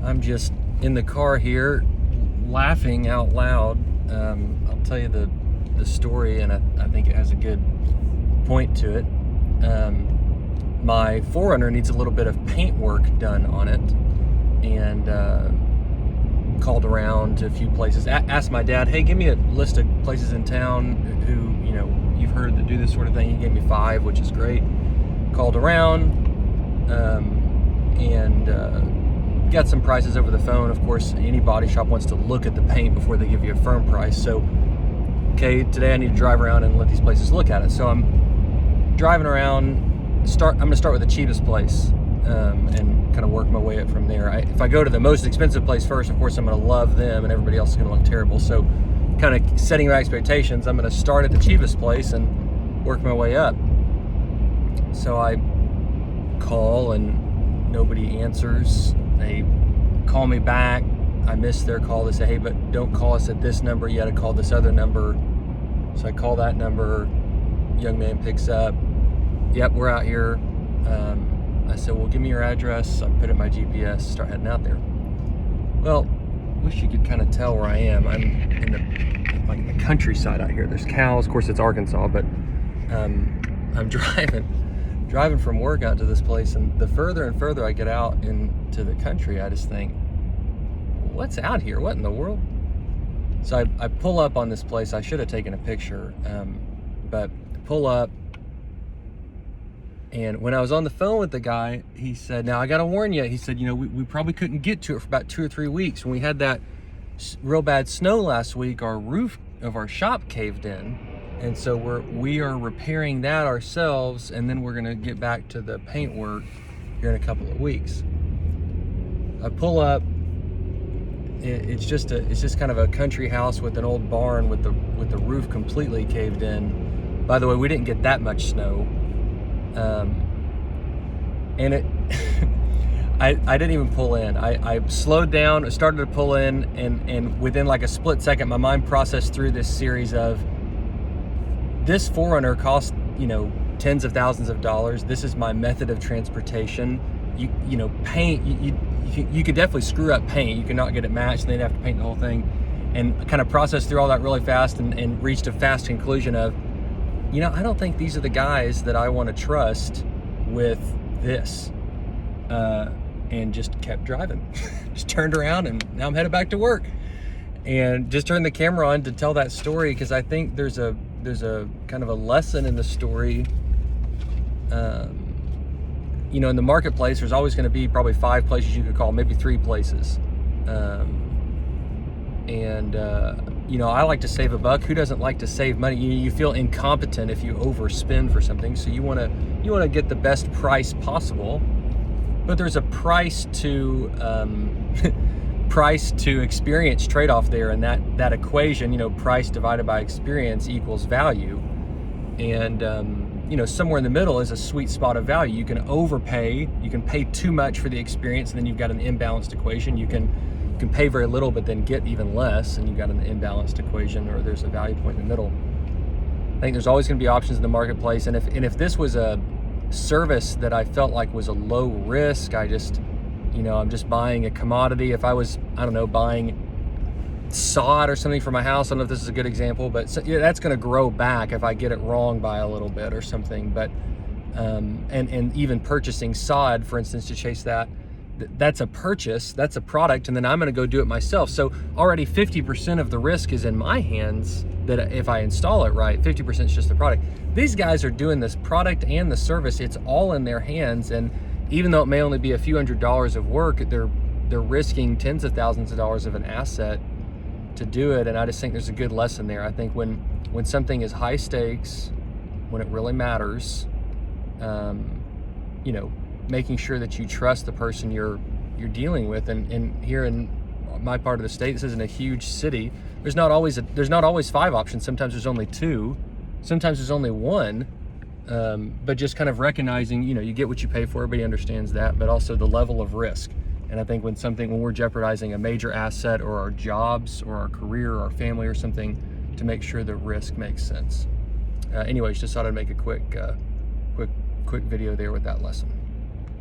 I'm just in the car here laughing out loud. I'll tell you the story, and I think it has a good point to it. My 4Runner needs a little bit of paint work done on it, and called around to a few places. Asked my dad, hey, give me a list of places in town who you've heard that do this sort of thing. He gave me 5, which is great. Called around and got some prices over the phone. Of course, any body shop wants to look at the paint before they give you a firm price. So, okay, today I need to drive around and let these places look at it. So I'm driving around. I'm going to start with the cheapest place and kind of work my way up from there. If I go to the most expensive place first, of course, I'm going to love them and everybody else is going to look terrible. So kind of setting my expectations, I'm going to start at the cheapest place and work my way up. So I call and nobody answers. They call me back. I miss their call. They say, hey, but don't call us at this number. You got to call this other number. So I call that number. Young man picks up. Yep, we're out here. I said, well, give me your address. I put in my GPS, start heading out there. Well, wish you could kind of tell where I am. I'm in the countryside out here. There's cows. Of course, it's Arkansas, but I'm driving from work out to this place, and the further and further I get out into the country, I just think, what's out here? What in the world? So I pull up on this place. I should have taken a picture, but pull up. And when I was on the phone with the guy, he said, now I got to warn you, he said, we probably couldn't get to it for about 2 or 3 weeks. When we had that real bad snow last week, our roof of our shop caved in. And so we are repairing that ourselves. And then we're going to get back to the paint work here in a couple of weeks. I pull up. It's just kind of a country house with an old barn with the roof completely caved in. By the way, we didn't get that much snow. And it I didn't even pull in. I slowed down, started to pull in, and within like a split second my mind processed through this series of, this 4Runner cost tens of thousands of dollars. This is my method of transportation. Paint, you could definitely screw up paint. You cannot get it matched, and they'd have to paint the whole thing. And kind of processed through all that really fast and reached a fast conclusion of, I don't think these are the guys that I want to trust with this. And just kept driving. Just turned around, and now I'm headed back to work. And just turned the camera on to tell that story, because I think there's a kind of a lesson in the story. In the marketplace, there's always going to be probably 5 places you could call, maybe 3 places. I like to save a buck. Who doesn't like to save money? You feel incompetent if you overspend for something, so you want to get the best price possible. But there's a price to experience trade-off there, and that equation, price divided by experience equals value. And somewhere in the middle is a sweet spot of value. You can overpay, you can pay too much for the experience, and then you've got an imbalanced equation. You can pay very little but then get even less, and you've got an imbalanced equation, or there's a value point in the middle. I think there's always going to be options in the marketplace, and if this was a service that I felt like was a low risk, I'm just buying a commodity. If I was, buying sod or something for my house, I don't know if this is a good example, but that's going to grow back if I get it wrong by a little bit or something. But and even purchasing sod, for instance, to chase that's a purchase, that's a product, and then I'm going to go do it myself. So already 50% of the risk is in my hands, that if I install it right, 50% is just the product. These guys are doing this product and the service. It's all in their hands, and even though it may only be a few $100s of work, they're risking tens of thousands of dollars of an asset to do it. And I just think there's a good lesson there. I think when something is high stakes, when it really matters, making sure that you trust the person you're dealing with. And here in my part of the state, this isn't a huge city. There's not always 5 options. Sometimes there's only 2. Sometimes there's only 1. But just kind of recognizing, you get what you pay for. Everybody understands that, but also the level of risk. And I think when we're jeopardizing a major asset, or our jobs, or our career, or our family, or something, to make sure the risk makes sense. Anyways, just thought I'd make a quick video there with that lesson.